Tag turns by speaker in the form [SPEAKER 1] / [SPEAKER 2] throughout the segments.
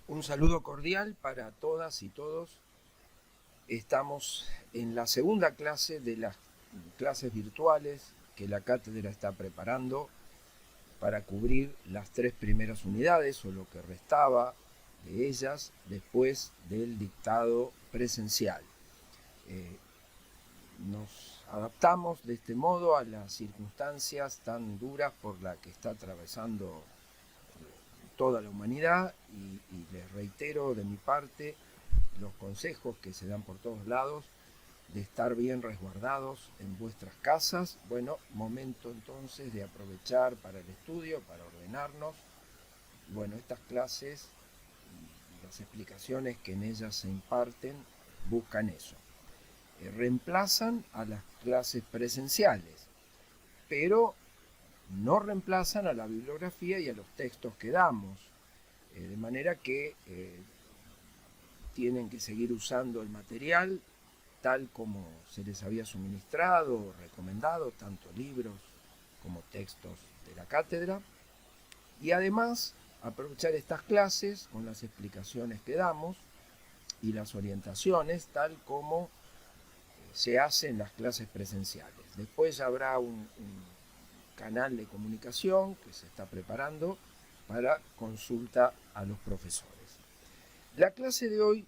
[SPEAKER 1] Un saludo cordial para todas y todos. Estamos en la segunda clase de las clases virtuales que la cátedra está preparando para cubrir las 3 primeras unidades o lo que restaba de ellas después del dictado presencial. Nos adaptamos de este modo a las circunstancias tan duras por las que está atravesando toda la humanidad y les reitero de mi parte los consejos que se dan por todos lados de estar bien resguardados en vuestras casas. Bueno, momento entonces de aprovechar para el estudio, para ordenarnos. Bueno, estas clases y las explicaciones que en ellas se imparten buscan eso. Reemplazan a las clases presenciales, pero no reemplazan a la bibliografía y a los textos que damos, de manera que tienen que seguir usando el material tal como se les había suministrado o recomendado, tanto libros como textos de la cátedra, y además aprovechar estas clases con las explicaciones que damos y las orientaciones tal como se hace en las clases presenciales. Después habrá un canal de comunicación que se está preparando para consulta a los profesores. La clase de hoy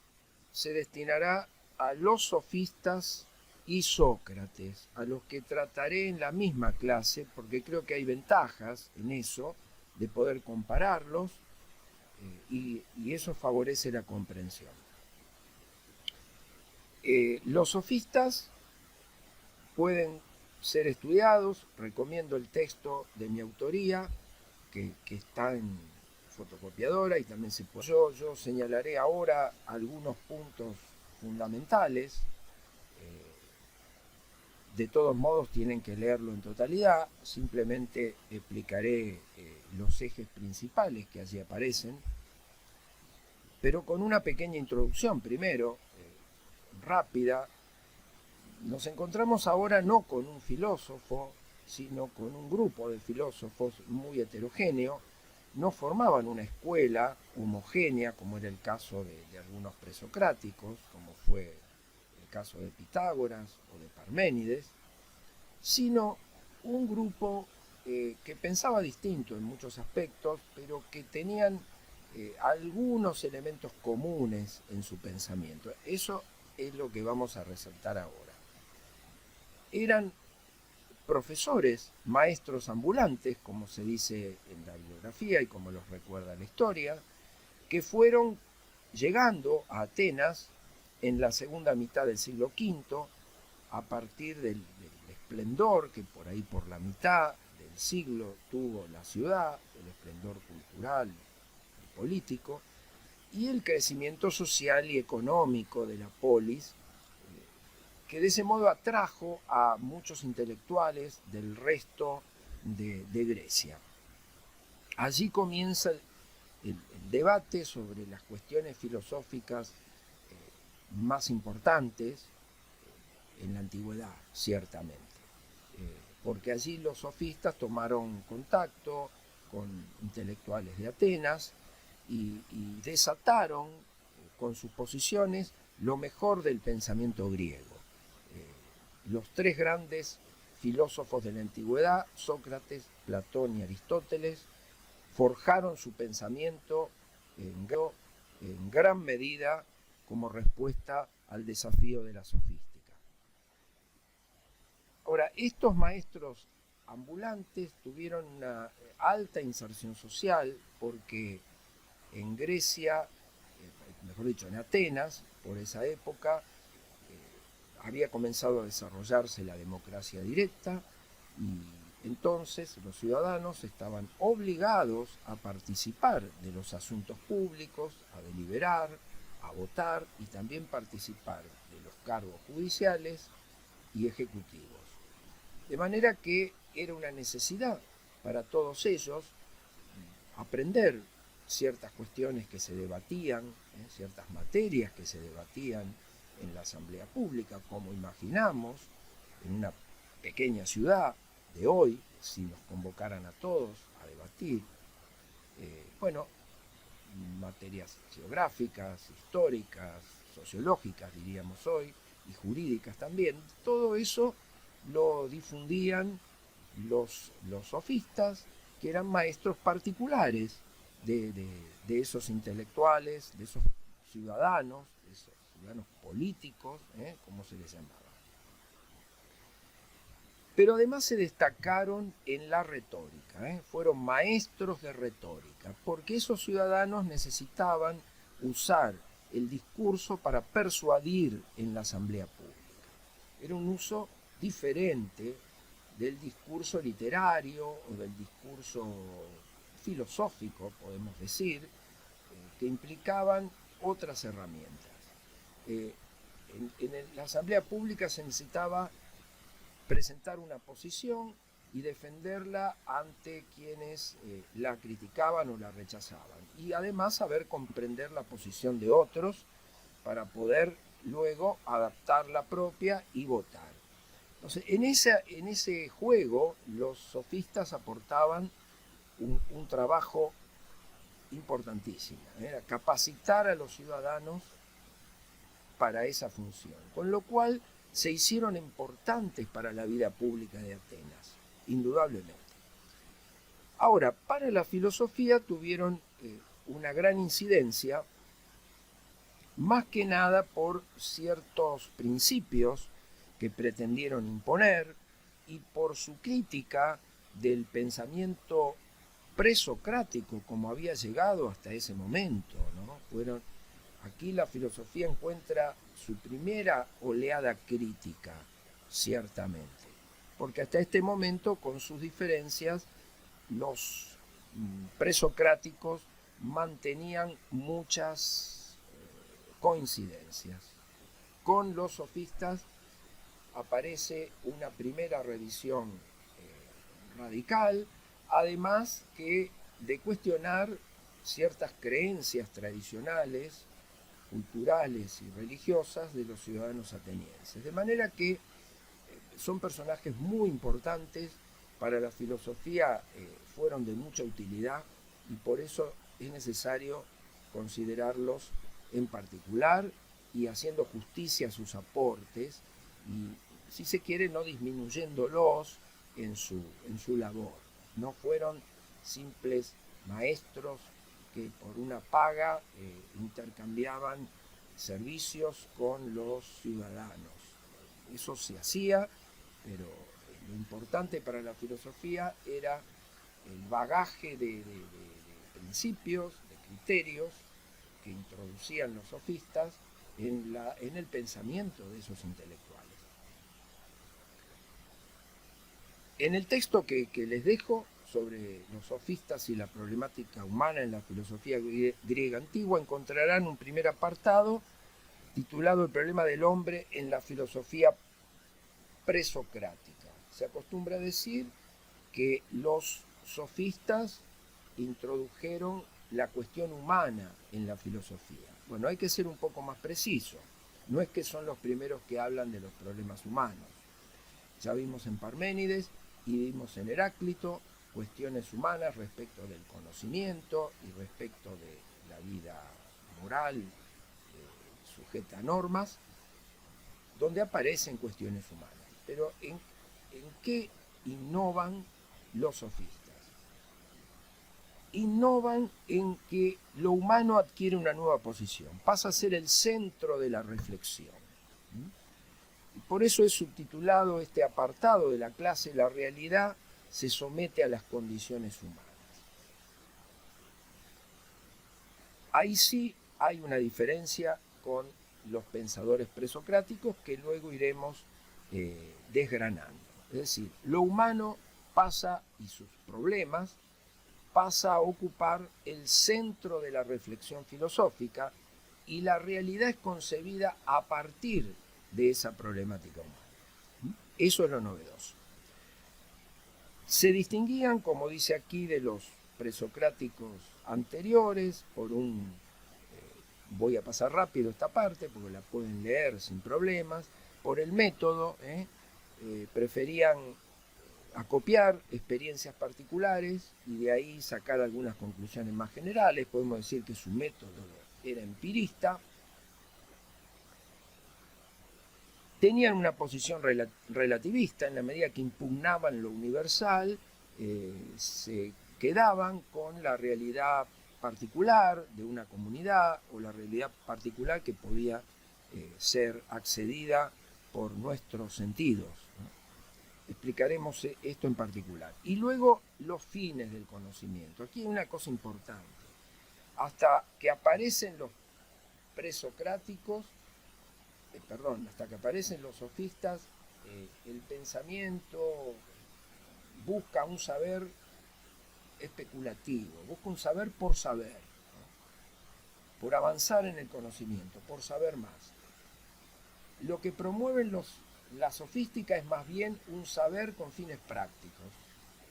[SPEAKER 1] se destinará a los sofistas y Sócrates, a los que trataré en la misma clase, porque creo que hay ventajas en eso, de poder compararlos, y eso favorece la comprensión. Los sofistas pueden ser estudiados, recomiendo el texto de mi autoría, que está en fotocopiadora y también se puede. Yo señalaré ahora algunos puntos fundamentales. De todos modos tienen que leerlo en totalidad, simplemente explicaré los ejes principales que allí aparecen, pero con una pequeña introducción primero, rápida. Nos encontramos ahora no con un filósofo, sino con un grupo de filósofos muy heterogéneo. No formaban una escuela homogénea, como era el caso de algunos presocráticos, como fue el caso de Pitágoras o de Parménides, sino un grupo que pensaba distinto en muchos aspectos, pero que tenían algunos elementos comunes en su pensamiento. Eso es lo que vamos a resaltar ahora. Eran profesores, maestros ambulantes, como se dice en la bibliografía y como los recuerda la historia, que fueron llegando a Atenas en la segunda mitad del siglo V, a partir del esplendor que por ahí por la mitad del siglo tuvo la ciudad, el esplendor cultural y político, y el crecimiento social y económico de la polis, que de ese modo atrajo a muchos intelectuales del resto de Grecia. Allí comienza el debate sobre las cuestiones filosóficas más importantes en la antigüedad, ciertamente, porque allí los sofistas tomaron contacto con intelectuales de Atenas y desataron con sus posiciones lo mejor del pensamiento griego. Los 3 grandes filósofos de la antigüedad, Sócrates, Platón y Aristóteles, forjaron su pensamiento en gran medida como respuesta al desafío de la sofística. Ahora, estos maestros ambulantes tuvieron una alta inserción social porque en Grecia, mejor dicho, en Atenas, por esa época, había comenzado a desarrollarse la democracia directa y entonces los ciudadanos estaban obligados a participar de los asuntos públicos, a deliberar, a votar y también participar de los cargos judiciales y ejecutivos. De manera que era una necesidad para todos ellos aprender ciertas cuestiones que se debatían, ciertas materias que se debatían en la asamblea pública, como imaginamos, en una pequeña ciudad de hoy, si nos convocaran a todos a debatir. Bueno, materias geográficas, históricas, sociológicas, diríamos hoy, y jurídicas también. Todo eso lo difundían los sofistas, que eran maestros particulares de esos intelectuales, de esos ciudadanos políticos, como se les llamaba. Pero además se destacaron en la retórica, fueron maestros de retórica, porque esos ciudadanos necesitaban usar el discurso para persuadir en la asamblea pública. Era un uso diferente del discurso literario o del discurso filosófico, podemos decir, que implicaban otras herramientas. En la asamblea pública se necesitaba presentar una posición y defenderla ante quienes la criticaban o la rechazaban. Y además saber comprender la posición de otros para poder luego adaptar la propia y votar. Entonces, en ese juego los sofistas aportaban un trabajo importantísimo, era capacitar a los ciudadanos para esa función, con lo cual se hicieron importantes para la vida pública de Atenas, indudablemente. Ahora, para la filosofía tuvieron una gran incidencia, más que nada por ciertos principios que pretendieron imponer y por su crítica del pensamiento presocrático como había llegado hasta ese momento, ¿no? Aquí la filosofía encuentra su primera oleada crítica, ciertamente, porque hasta este momento, con sus diferencias, los presocráticos mantenían muchas coincidencias. Con los sofistas aparece una primera revisión radical, además que de cuestionar ciertas creencias tradicionales, culturales y religiosas de los ciudadanos atenienses. De manera que son personajes muy importantes para la filosofía, fueron de mucha utilidad y por eso es necesario considerarlos en particular y haciendo justicia a sus aportes y, si se quiere, no disminuyéndolos en su labor. No fueron simples maestros que por una paga intercambiaban servicios con los ciudadanos. Eso se hacía, pero lo importante para la filosofía era el bagaje de principios, de criterios que introducían los sofistas en el pensamiento de esos intelectuales. En el texto que les dejo sobre los sofistas y la problemática humana en la filosofía griega antigua, encontrarán un primer apartado titulado El problema del hombre en la filosofía presocrática. Se acostumbra a decir que los sofistas introdujeron la cuestión humana en la filosofía. Bueno, hay que ser un poco más preciso. No es que son los primeros que hablan de los problemas humanos. Ya vimos en Parménides y vimos en Heráclito cuestiones humanas respecto del conocimiento y respecto de la vida moral sujeta a normas, donde aparecen cuestiones humanas. Pero ¿en qué innovan los sofistas? Innovan en que lo humano adquiere una nueva posición, pasa a ser el centro de la reflexión. Y por eso es subtitulado este apartado de la clase La realidad se somete a las condiciones humanas. Ahí sí hay una diferencia con los pensadores presocráticos que luego iremos desgranando. Es decir, lo humano pasa, y sus problemas, pasa a ocupar el centro de la reflexión filosófica y la realidad es concebida a partir de esa problemática humana. Eso es lo novedoso. Se distinguían, como dice aquí, de los presocráticos anteriores por un... voy a pasar rápido esta parte porque la pueden leer sin problemas. Por el método, preferían acopiar experiencias particulares y de ahí sacar algunas conclusiones más generales. Podemos decir que su método era empirista. Tenían una posición relativista en la medida que impugnaban lo universal, se quedaban con la realidad particular de una comunidad o la realidad particular que podía ser accedida por nuestros sentidos, ¿no? Explicaremos esto en particular. Y luego los fines del conocimiento. Aquí hay una cosa importante. Hasta que aparecen los presocráticos, hasta que aparecen los sofistas, el pensamiento busca un saber especulativo, busca un saber por saber, ¿no? Por avanzar en el conocimiento, por saber más. Lo que promueven la sofística es más bien un saber con fines prácticos,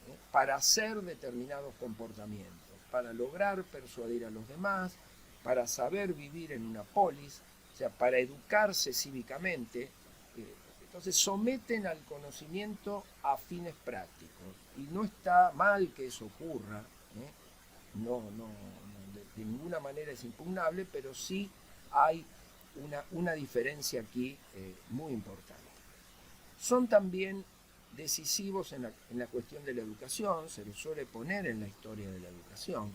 [SPEAKER 1] ¿no? Para hacer determinados comportamientos, para lograr persuadir a los demás, para saber vivir en una polis, o sea, para educarse cívicamente. Entonces someten al conocimiento a fines prácticos. Y no está mal que eso ocurra, no, de ninguna manera es impugnable, pero sí hay una diferencia aquí muy importante. Son también decisivos en la cuestión de la educación, se los suele poner en la historia de la educación.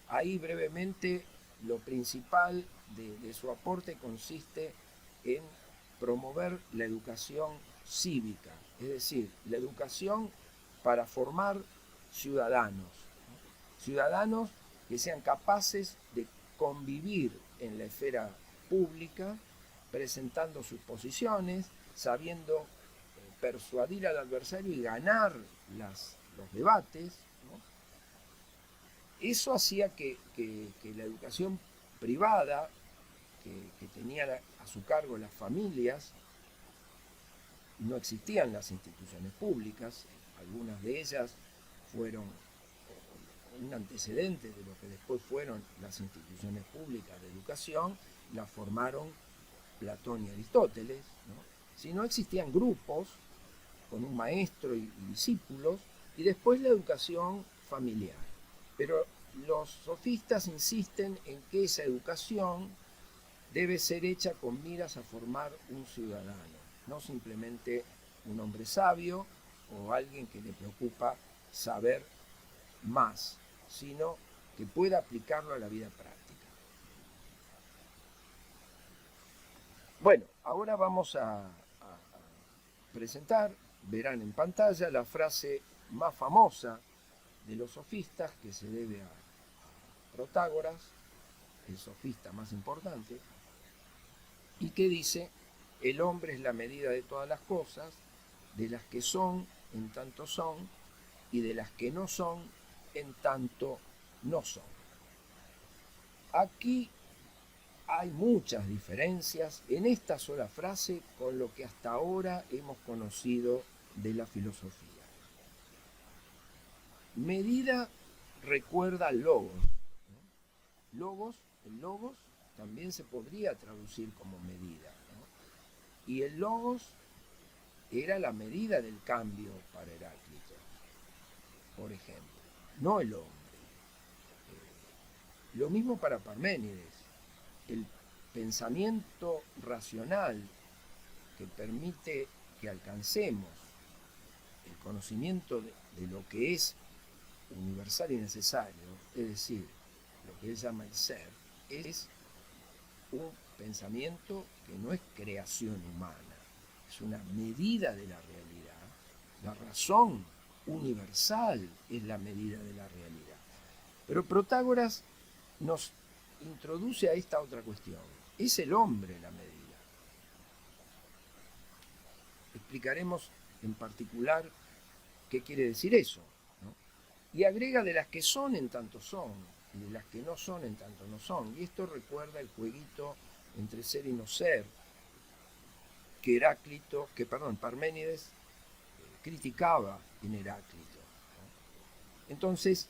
[SPEAKER 1] Ahí brevemente lo principal de su aporte consiste en promover la educación cívica, es decir, la educación para formar ciudadanos, ¿no? Ciudadanos que sean capaces de convivir en la esfera pública, presentando sus posiciones, sabiendo persuadir al adversario y ganar los debates, ¿no? Eso hacía que la educación privada, que tenía a su cargo las familias, no existían las instituciones públicas, algunas de ellas fueron un antecedente de lo que después fueron las instituciones públicas de educación, las formaron Platón y Aristóteles, ¿no? Si no existían grupos con un maestro y discípulos, y después la educación familiar. Pero los sofistas insisten en que esa educación debe ser hecha con miras a formar un ciudadano, no simplemente un hombre sabio o alguien que le preocupa saber más, sino que pueda aplicarlo a la vida práctica. Bueno, ahora vamos a presentar, verán en pantalla, la frase más famosa de los sofistas, que se debe a Protágoras, el sofista más importante, y que dice: el hombre es la medida de todas las cosas, de las que son en tanto son, y de las que no son en tanto no son. Aquí hay muchas diferencias en esta sola frase con lo que hasta ahora hemos conocido de la filosofía. Medida recuerda al logos. Logos, el logos también se podría traducir como medida, ¿no? Y el logos era la medida del cambio para Heráclito, por ejemplo, no el hombre. Lo mismo para Parménides. El pensamiento racional que permite que alcancemos el conocimiento de lo que es universal y necesario, es decir, lo que él llama el ser, es un pensamiento que no es creación humana, es una medida de la realidad. La razón universal es la medida de la realidad. Pero Protágoras nos introduce a esta otra cuestión. Es el hombre la medida. Explicaremos en particular qué quiere decir eso, ¿no? Y agrega: de las que son en tanto son, y de las que no son en tanto no son. Y esto recuerda el jueguito entre ser y no ser que Parménides criticaba en Heráclito, ¿no? Entonces,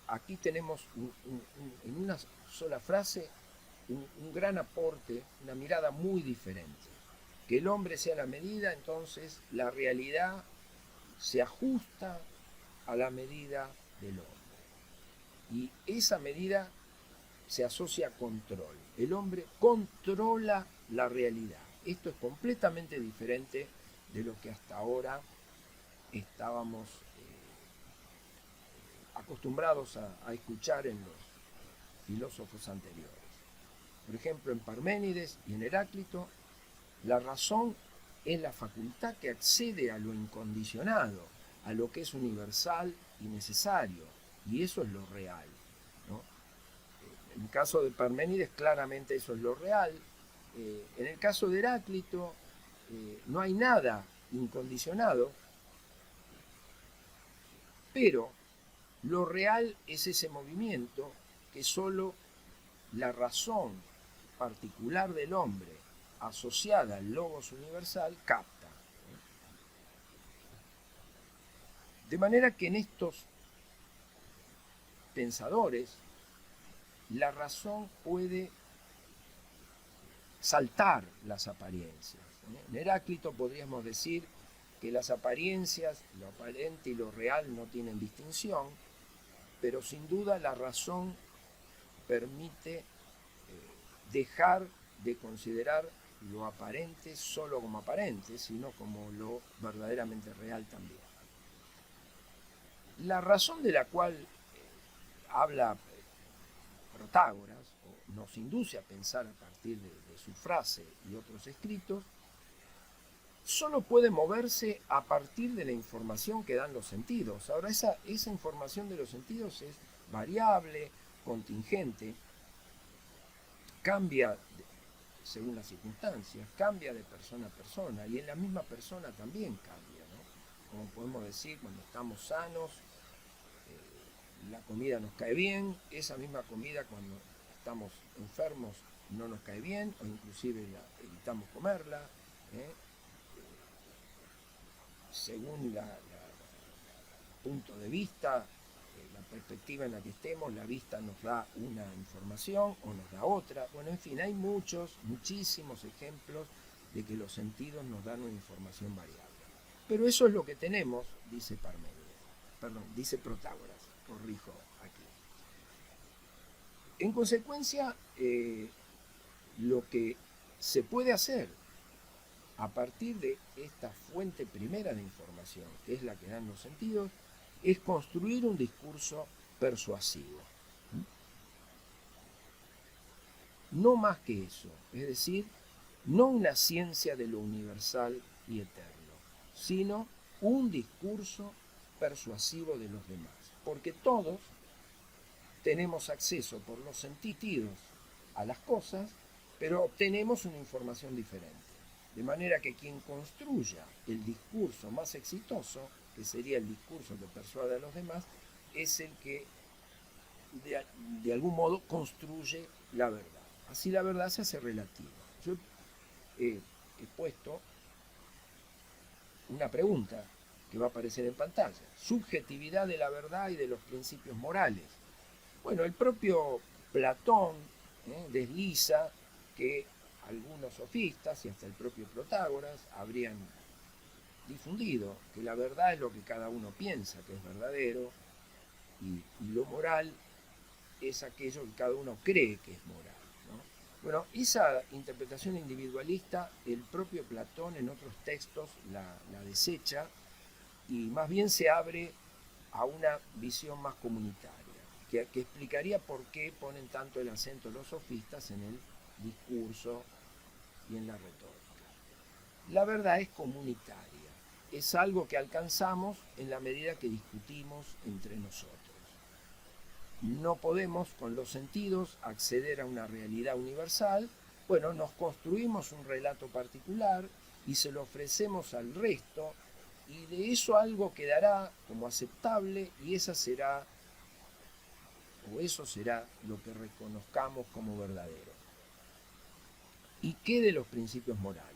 [SPEAKER 1] aquí tenemos en una sola frase un gran aporte, una mirada muy diferente. Que el hombre sea la medida, entonces la realidad se ajusta a la medida del hombre. Y esa medida se asocia a control. El hombre controla la realidad. Esto es completamente diferente de lo que hasta ahora estábamos acostumbrados a escuchar en los filósofos anteriores. Por ejemplo, en Parménides y en Heráclito, la razón es la facultad que accede a lo incondicionado, a lo que es universal y necesario, y eso es lo real, ¿no? En el caso de Parménides, claramente eso es lo real. En el caso de Heráclito, no hay nada incondicionado, pero lo real es ese movimiento que solo la razón particular del hombre asociada al logos universal capta. De manera que en estos pensadores la razón puede saltar las apariencias. En Heráclito podríamos decir que las apariencias, lo aparente y lo real no tienen distinción, pero sin duda la razón permite dejar de considerar lo aparente solo como aparente, sino como lo verdaderamente real también. La razón de la cual habla Protágoras, o nos induce a pensar a partir de su frase y otros escritos, solo puede moverse a partir de la información que dan los sentidos. Ahora, esa información de los sentidos es variable, contingente, cambia según las circunstancias, cambia de persona a persona, y en la misma persona también cambia, ¿no? Como podemos decir, cuando estamos sanos, la comida nos cae bien, esa misma comida cuando estamos enfermos no nos cae bien, o inclusive evitamos comerla, según el punto de vista, la perspectiva en la que estemos, la vista nos da una información o nos da otra. Bueno, en fin, hay muchísimos ejemplos de que los sentidos nos dan una información variable. Pero eso es lo que tenemos, dice dice Protágoras, corrijo aquí. En consecuencia, lo que se puede hacer a partir de esta fuente primera de información, que es la que dan los sentidos, es construir un discurso persuasivo. No más que eso, es decir, no una ciencia de lo universal y eterno, sino un discurso persuasivo de los demás. Porque todos tenemos acceso por los sentidos a las cosas, pero obtenemos una información diferente. De manera que quien construya el discurso más exitoso, que sería el discurso que persuade a los demás, es el que de algún modo construye la verdad. Así la verdad se hace relativa. Yo he puesto una pregunta que va a aparecer en pantalla. Subjetividad de la verdad y de los principios morales. Bueno, el propio Platón desliza que algunos sofistas y hasta el propio Protágoras habrían difundido que la verdad es lo que cada uno piensa que es verdadero y lo moral es aquello que cada uno cree que es moral, ¿no? Bueno, esa interpretación individualista el propio Platón en otros textos la desecha y más bien se abre a una visión más comunitaria, que explicaría por qué ponen tanto el acento los sofistas en el discurso y en la retórica. La verdad es comunitaria, es algo que alcanzamos en la medida que discutimos entre nosotros. No podemos con los sentidos acceder a una realidad universal. Bueno, nos construimos un relato particular y se lo ofrecemos al resto y de eso algo quedará como aceptable y eso será lo que reconozcamos como verdadero. ¿Y qué de los principios morales?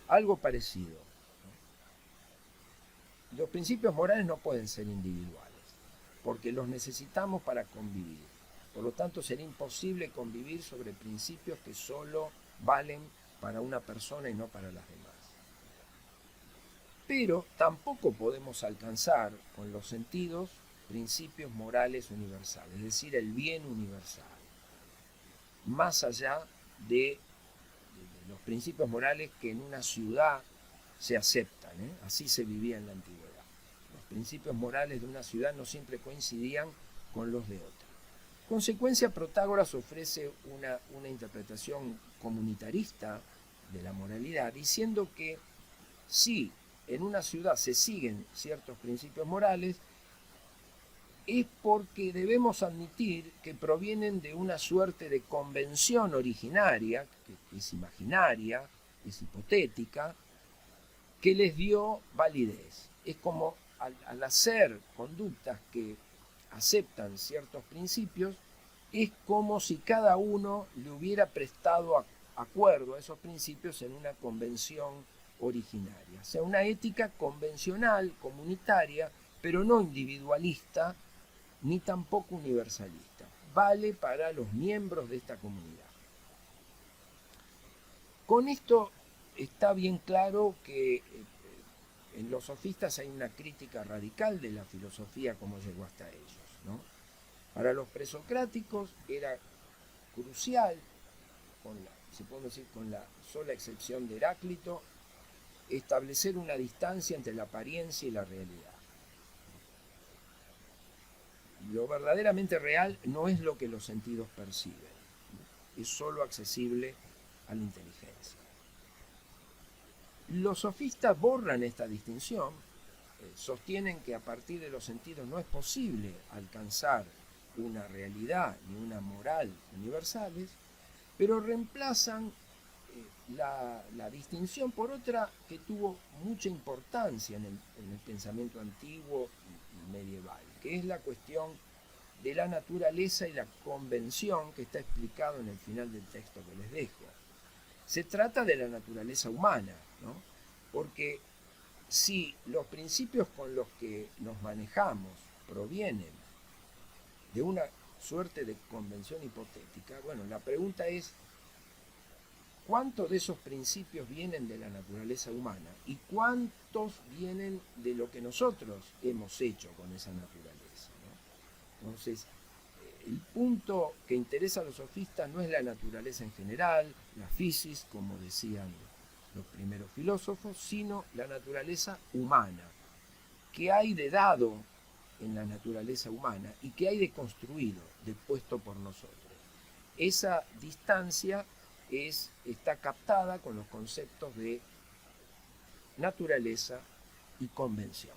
[SPEAKER 1] Algo parecido. Los principios morales no pueden ser individuales, porque los necesitamos para convivir. Por lo tanto, sería imposible convivir sobre principios que solo valen para una persona y no para las demás. pero tampoco podemos alcanzar con los sentidos principios morales universales, es decir, el bien universal, más allá de los principios morales que en una ciudad se aceptan, ¿eh? Así se vivía en la antigüedad. Los principios morales de una ciudad no siempre coincidían con los de otra. Consecuencia, Protágoras ofrece una interpretación comunitarista de la moralidad, diciendo que si en una ciudad se siguen ciertos principios morales, es porque debemos admitir que provienen de una suerte de convención originaria, que es imaginaria, es hipotética, que les dio validez. Es como al hacer conductas que aceptan ciertos principios, es como si cada uno le hubiera prestado acuerdo a esos principios en una convención originaria. O sea, una ética convencional, comunitaria, pero no individualista, ni tampoco universalista. Vale para los miembros de esta comunidad. Con esto está bien claro que en los sofistas hay una crítica radical de la filosofía como llegó hasta ellos, ¿no? Para los presocráticos era crucial, se puede decir con la sola excepción de Heráclito, establecer una distancia entre la apariencia y la realidad. Lo verdaderamente real no es lo que los sentidos perciben, es solo accesible a la inteligencia. Los sofistas borran esta distinción, sostienen que a partir de los sentidos no es posible alcanzar una realidad ni una moral universales, pero reemplazan la distinción por otra que tuvo mucha importancia en el pensamiento antiguo y medieval, que es la cuestión de la naturaleza y la convención que está explicado en el final del texto que les dejo. Se trata de la naturaleza humana, ¿no? Porque si los principios con los que nos manejamos provienen de una suerte de convención hipotética, bueno, la pregunta es, ¿cuántos de esos principios vienen de la naturaleza humana y cuántos vienen de lo que nosotros hemos hecho con esa naturaleza, ¿no? Entonces, el punto que interesa a los sofistas no es la naturaleza en general, la physis, como decían los primeros filósofos, sino la naturaleza humana. ¿Qué hay de dado en la naturaleza humana y qué hay de construido, de puesto por nosotros? Esa distancia está captada con los conceptos de naturaleza y convención.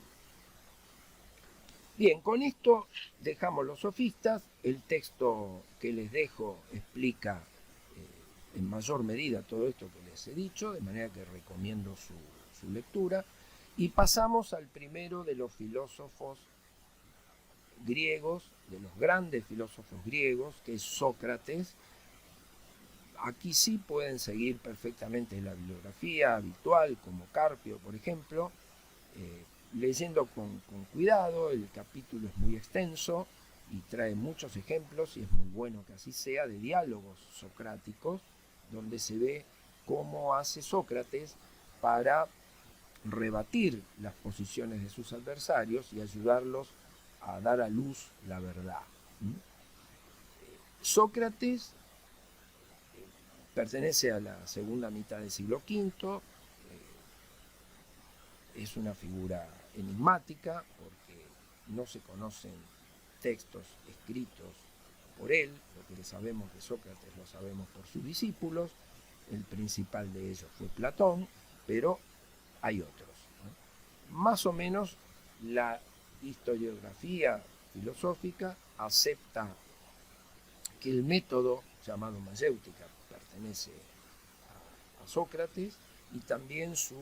[SPEAKER 1] Bien, con esto dejamos los sofistas. El texto que les dejo explica en mayor medida todo esto que les he dicho, de manera que recomiendo su lectura. Y pasamos al primero de los filósofos griegos, de los grandes filósofos griegos, que es Sócrates. Aquí sí pueden seguir perfectamente la bibliografía habitual, como Carpio, por ejemplo, leyendo con cuidado. El capítulo es muy extenso y trae muchos ejemplos, y es muy bueno que así sea, de diálogos socráticos, donde se ve cómo hace Sócrates para rebatir las posiciones de sus adversarios y ayudarlos a dar a luz la verdad. Sócrates pertenece a la segunda mitad del siglo V, es una figura enigmática porque no se conocen textos escritos por él. Lo que sabemos de Sócrates lo sabemos por sus discípulos, el principal de ellos fue Platón, pero hay otros, ¿no? Más o menos la historiografía filosófica acepta que el método llamado mayéutica pertenece a Sócrates, y también su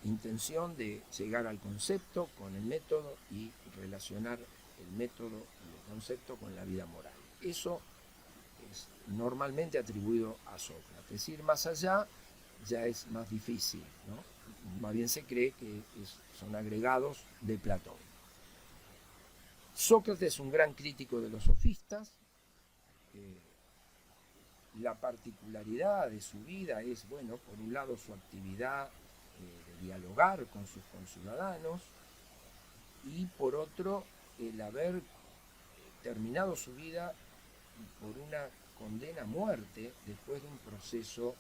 [SPEAKER 1] intención de llegar al concepto con el método y relacionar el método y el concepto con la vida moral. Eso es normalmente atribuido a Sócrates. Ir más allá ya es más difícil, ¿no? Más bien se cree que son agregados de Platón. Sócrates es un gran crítico de los sofistas. La particularidad de su vida es, bueno, por un lado su actividad de dialogar con sus conciudadanos, y por otro, el haber terminado su vida por una condena a muerte después de un proceso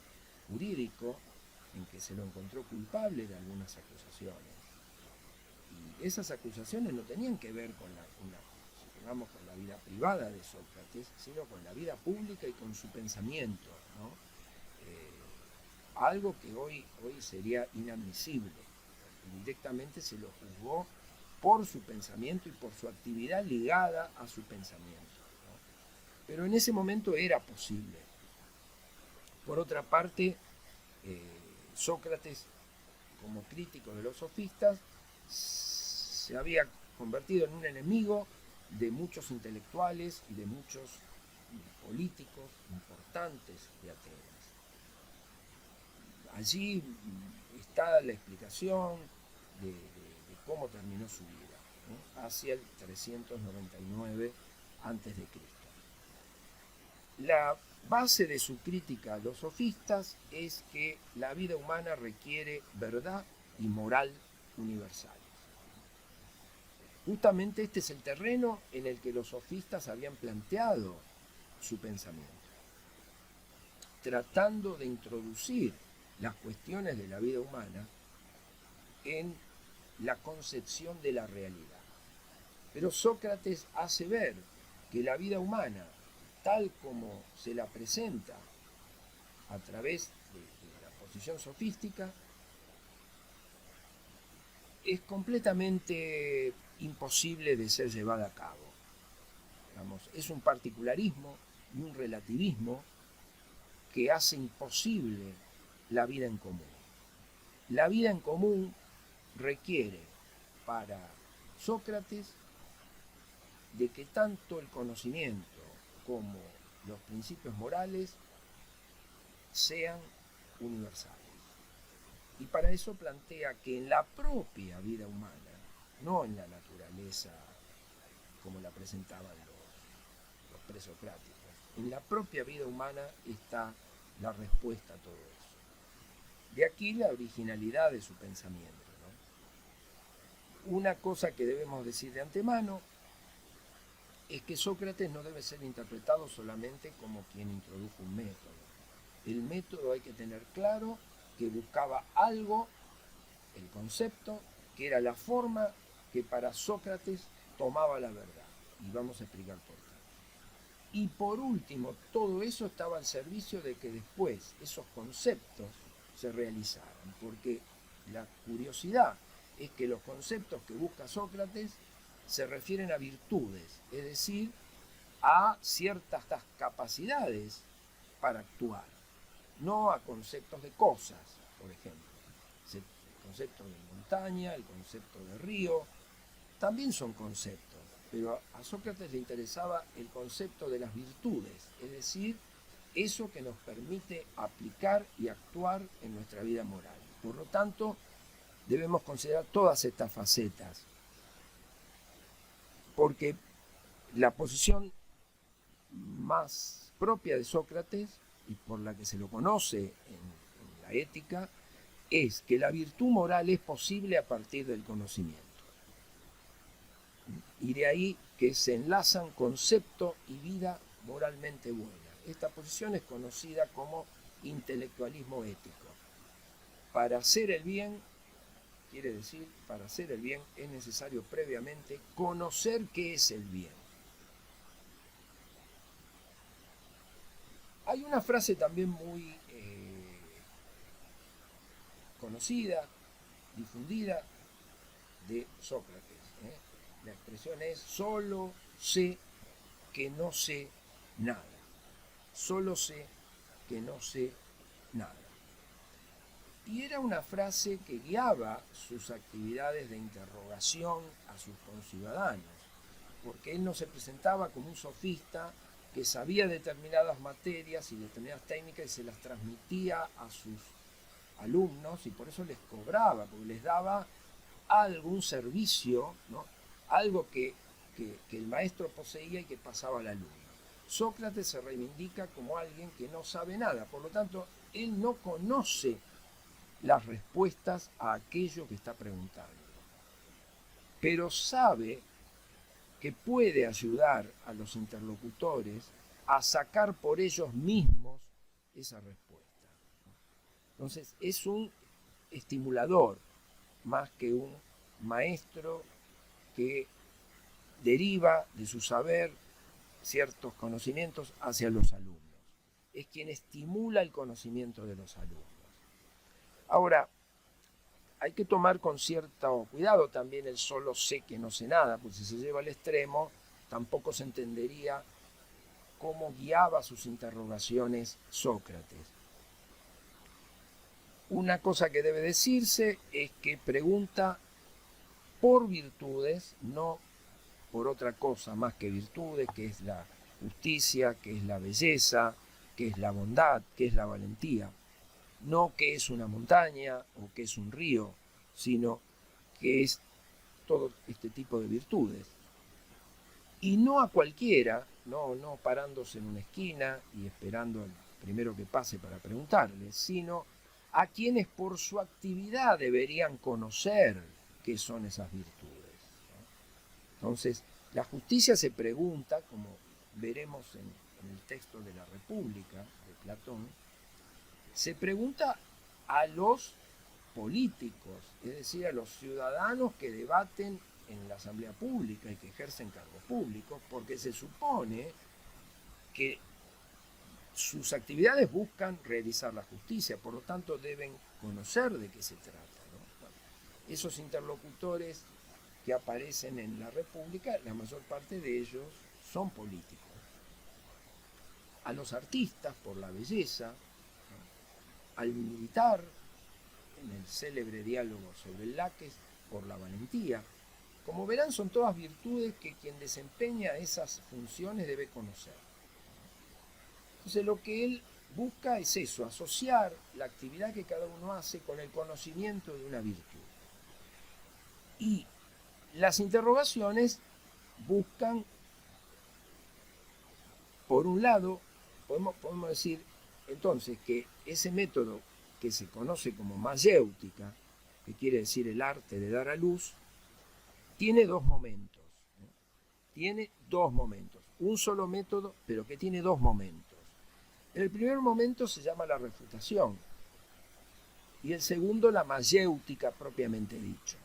[SPEAKER 1] jurídico en que se lo encontró culpable de algunas acusaciones. Y esas acusaciones no tenían que ver con con la vida privada de Sócrates, sino con la vida pública y con su pensamiento, ¿no? Algo que hoy sería inadmisible. Directamente se lo juzgó por su pensamiento y por su actividad ligada a su pensamiento, ¿no? Pero en ese momento era posible. Por otra parte, Sócrates, como crítico de los sofistas, se había convertido en un enemigo de muchos intelectuales y de muchos políticos importantes de Atenas. Allí está la explicación de cómo terminó su vida, ¿no? Hacia el 399 a.C. La base de su crítica a los sofistas es que la vida humana requiere verdad y moral universales. Justamente este es el terreno en el que los sofistas habían planteado su pensamiento, tratando de introducir las cuestiones de la vida humana en la concepción de la realidad. Pero Sócrates hace ver que la vida humana, tal como se la presenta a través de la posición sofística, es completamente imposible de ser llevada a cabo. Digamos, es un particularismo y un relativismo que hace imposible la vida en común. La vida en común requiere para Sócrates de que tanto el conocimiento como los principios morales sean universales. Y para eso plantea que en la propia vida humana, no en la naturaleza como la presentaban los presocráticos, en la propia vida humana está la respuesta a todo eso. De aquí la originalidad de su pensamiento, ¿no? Una cosa que debemos decir de antemano es que Sócrates no debe ser interpretado solamente como quien introdujo un método. El método hay que tener claro que buscaba algo, el concepto, que era la forma que para Sócrates tomaba la verdad. Y vamos a explicar por qué. Y por último, todo eso estaba al servicio de que después esos conceptos se realizaran, porque la curiosidad es que los conceptos que busca Sócrates se refieren a virtudes, es decir, a ciertas capacidades para actuar, no a conceptos de cosas, por ejemplo. El concepto de montaña, el concepto de río, también son conceptos, pero a Sócrates le interesaba el concepto de las virtudes, es decir, eso que nos permite aplicar y actuar en nuestra vida moral. Por lo tanto, debemos considerar todas estas facetas, porque la posición más propia de Sócrates, y por la que se lo conoce en la ética, es que la virtud moral es posible a partir del conocimiento. Y de ahí que se enlazan concepto y vida moralmente buena. Esta posición es conocida como intelectualismo ético. Para hacer el bien, quiere decir, para hacer el bien es necesario previamente conocer qué es el bien. Hay una frase también muy conocida, difundida, de Sócrates. La expresión es: solo sé que no sé nada. Solo sé que no sé nada. Y era una frase que guiaba sus actividades de interrogación a sus conciudadanos, porque él no se presentaba como un sofista que sabía determinadas materias y determinadas técnicas y se las transmitía a sus alumnos, y por eso les cobraba, porque les daba algún servicio, ¿no? Algo que el maestro poseía y que pasaba al alumno. Sócrates se reivindica como alguien que no sabe nada, por lo tanto, él no conoce las respuestas a aquello que está preguntando. Pero sabe que puede ayudar a los interlocutores a sacar por ellos mismos esa respuesta. Entonces es un estimulador más que un maestro que deriva de su saber ciertos conocimientos hacia los alumnos. Es quien estimula el conocimiento de los alumnos. Ahora, hay que tomar con cierto cuidado también el solo sé que no sé nada, porque si se lleva al extremo, tampoco se entendería cómo guiaba sus interrogaciones Sócrates. Una cosa que debe decirse es que pregunta por virtudes, no por otra cosa más que virtudes, que es la justicia, que es la belleza, que es la bondad, que es la valentía. No que es una montaña o que es un río, sino que es todo este tipo de virtudes. Y no a cualquiera, no parándose en una esquina y esperando al primero que pase para preguntarle, sino a quienes por su actividad deberían conocer qué son esas virtudes. Entonces, la justicia se pregunta, como veremos en el texto de la República de Platón, se pregunta a los políticos, es decir, a los ciudadanos que debaten en la asamblea pública y que ejercen cargos públicos, porque se supone que sus actividades buscan realizar la justicia, por lo tanto deben conocer de qué se trata, ¿no? Bueno, esos interlocutores que aparecen en la República, la mayor parte de ellos son políticos. A los artistas por la belleza, ¿no? Al militar, en el célebre diálogo sobre el láquez, por la valentía. Como verán, son todas virtudes que quien desempeña esas funciones debe conocer. Entonces lo que él busca es eso, asociar la actividad que cada uno hace con el conocimiento de una virtud. Y las interrogaciones buscan, por un lado, podemos decir entonces que ese método que se conoce como mayéutica, que quiere decir el arte de dar a luz, tiene dos momentos. Tiene dos momentos. Un solo método, pero que tiene dos momentos. El primer momento se llama la refutación y el segundo la mayéutica propiamente dicho.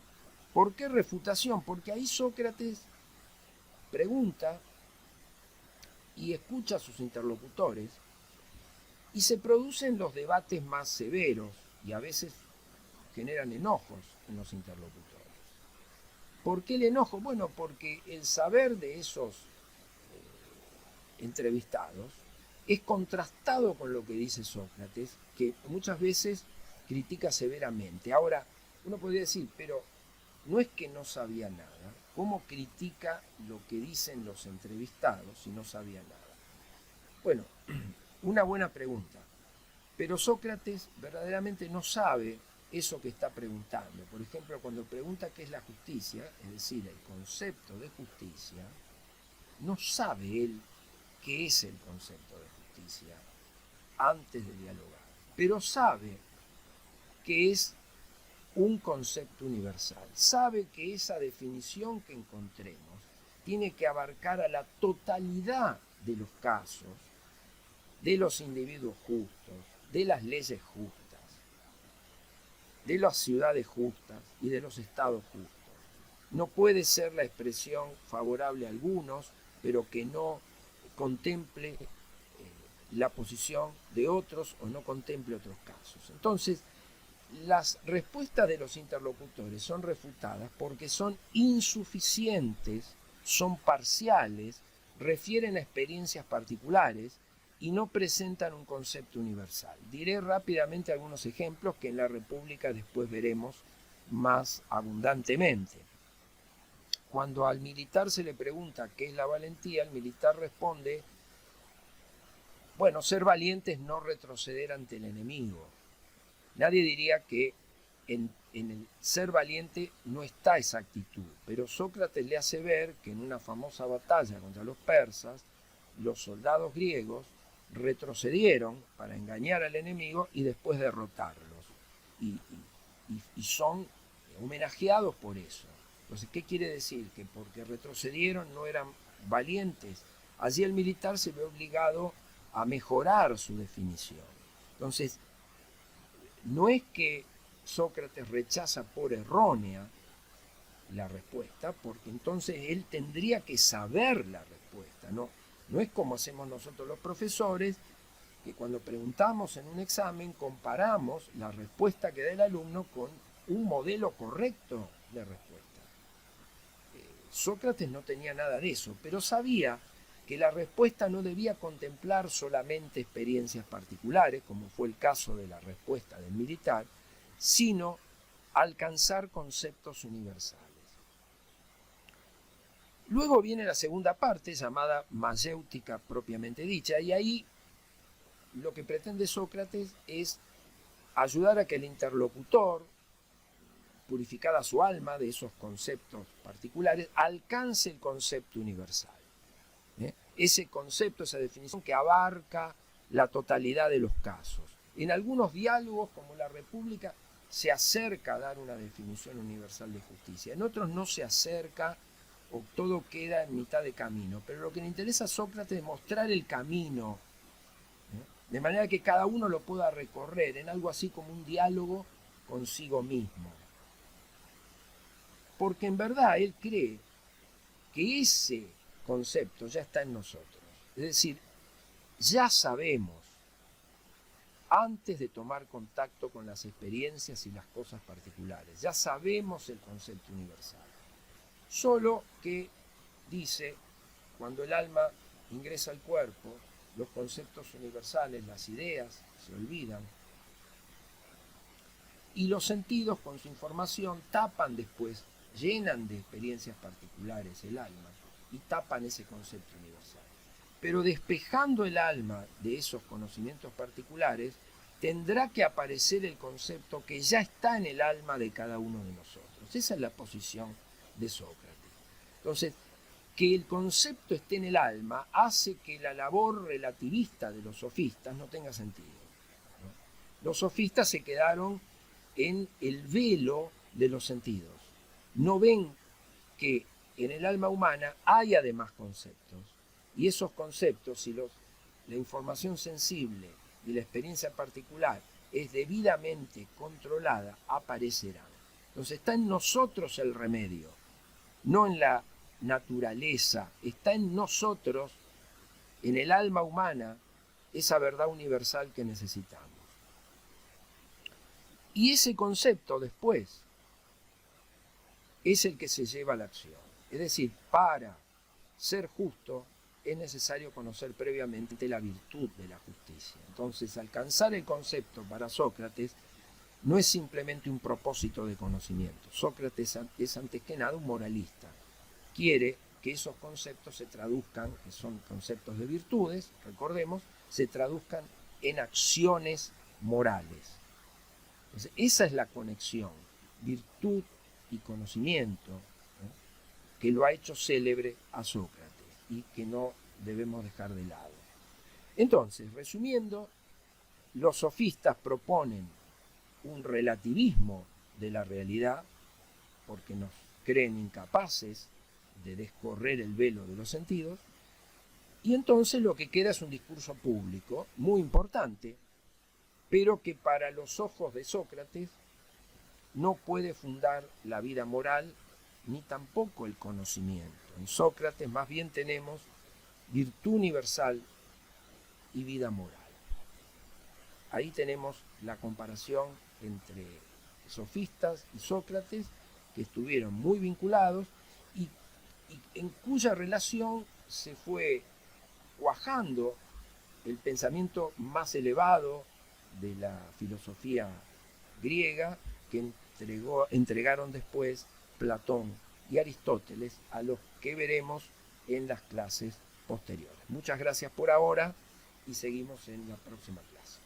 [SPEAKER 1] ¿Por qué refutación? Porque ahí Sócrates pregunta y escucha a sus interlocutores y se producen los debates más severos y a veces generan enojos en los interlocutores. ¿Por qué el enojo? Bueno, porque el saber de esos entrevistados es contrastado con lo que dice Sócrates, que muchas veces critica severamente. Ahora, uno podría decir, pero no es que no sabía nada. ¿Cómo critica lo que dicen los entrevistados si no sabía nada? Bueno, una buena pregunta. Pero Sócrates verdaderamente no sabe eso que está preguntando. Por ejemplo, cuando pregunta qué es la justicia, es decir, el concepto de justicia, no sabe él qué es el concepto de justicia antes de dialogar, pero sabe que es un concepto universal, sabe que esa definición que encontremos tiene que abarcar a la totalidad de los casos, de los individuos justos, de las leyes justas, de las ciudades justas y de los estados justos. No puede ser la expresión favorable a algunos, pero que no contemple la posición de otros o no contemple otros casos. Entonces, las respuestas de los interlocutores son refutadas porque son insuficientes, son parciales, refieren a experiencias particulares y no presentan un concepto universal. Diré rápidamente algunos ejemplos que en la República después veremos más abundantemente. Cuando al militar se le pregunta qué es la valentía, el militar responde: bueno, ser valiente es no retroceder ante el enemigo. Nadie diría que en el ser valiente no está esa actitud, pero Sócrates le hace ver que en una famosa batalla contra los persas, los soldados griegos retrocedieron para engañar al enemigo y después derrotarlos. Y y son homenajeados por eso. Entonces, ¿qué quiere decir? Que porque retrocedieron no eran valientes. Allí el militar se ve obligado a mejorar su definición. Entonces, no es que Sócrates rechaza por errónea la respuesta, porque entonces él tendría que saber la respuesta, ¿no? No es como hacemos nosotros los profesores, que cuando preguntamos en un examen comparamos la respuesta que da el alumno con un modelo correcto de respuesta. Sócrates no tenía nada de eso, pero sabía que la respuesta no debía contemplar solamente experiencias particulares, como fue el caso de la respuesta del militar, sino alcanzar conceptos universales. Luego viene la segunda parte, llamada mayéutica propiamente dicha, y ahí lo que pretende Sócrates es ayudar a que el interlocutor, purificada su alma de esos conceptos particulares, alcance el concepto universal. Ese concepto, esa definición que abarca la totalidad de los casos. En algunos diálogos, como la República, se acerca a dar una definición universal de justicia. En otros no se acerca, o todo queda en mitad de camino. Pero lo que le interesa a Sócrates es mostrar el camino, de manera que cada uno lo pueda recorrer en algo así como un diálogo consigo mismo. Porque en verdad él cree que ese concepto ya está en nosotros. Es decir, ya sabemos, antes de tomar contacto con las experiencias y las cosas particulares, ya sabemos el concepto universal. Solo que, dice, cuando el alma ingresa al cuerpo, los conceptos universales, las ideas, se olvidan. Y los sentidos, con su información, tapan después, llenan de experiencias particulares el alma y tapan ese concepto universal. Pero despejando el alma de esos conocimientos particulares, tendrá que aparecer el concepto que ya está en el alma de cada uno de nosotros. Esa es la posición de Sócrates. Entonces, que el concepto esté en el alma hace que la labor relativista de los sofistas no tenga sentido, ¿no? Los sofistas se quedaron en el velo de los sentidos. No ven que en el alma humana hay además conceptos, y esos conceptos, si la información sensible y la experiencia particular es debidamente controlada, aparecerán. Entonces está en nosotros el remedio, no en la naturaleza, está en nosotros, en el alma humana, esa verdad universal que necesitamos. Y ese concepto después es el que se lleva a la acción. Es decir, para ser justo es necesario conocer previamente la virtud de la justicia. Entonces, alcanzar el concepto para Sócrates no es simplemente un propósito de conocimiento. Sócrates es antes que nada un moralista. Quiere que esos conceptos se traduzcan, que son conceptos de virtudes, recordemos, se traduzcan en acciones morales. Entonces, esa es la conexión, virtud y conocimiento, ¿no?, que lo ha hecho célebre a Sócrates y que no debemos dejar de lado. Entonces, resumiendo, los sofistas proponen un relativismo de la realidad porque nos creen incapaces de descorrer el velo de los sentidos, y entonces lo que queda es un discurso público muy importante, pero que para los ojos de Sócrates no puede fundar la vida moral ni tampoco el conocimiento. En Sócrates más bien tenemos virtud universal y vida moral. Ahí tenemos la comparación entre sofistas y Sócrates, que estuvieron muy vinculados y en cuya relación se fue cuajando el pensamiento más elevado de la filosofía griega que entregaron después Platón y Aristóteles, a los que veremos en las clases posteriores. Muchas gracias por ahora y seguimos en la próxima clase.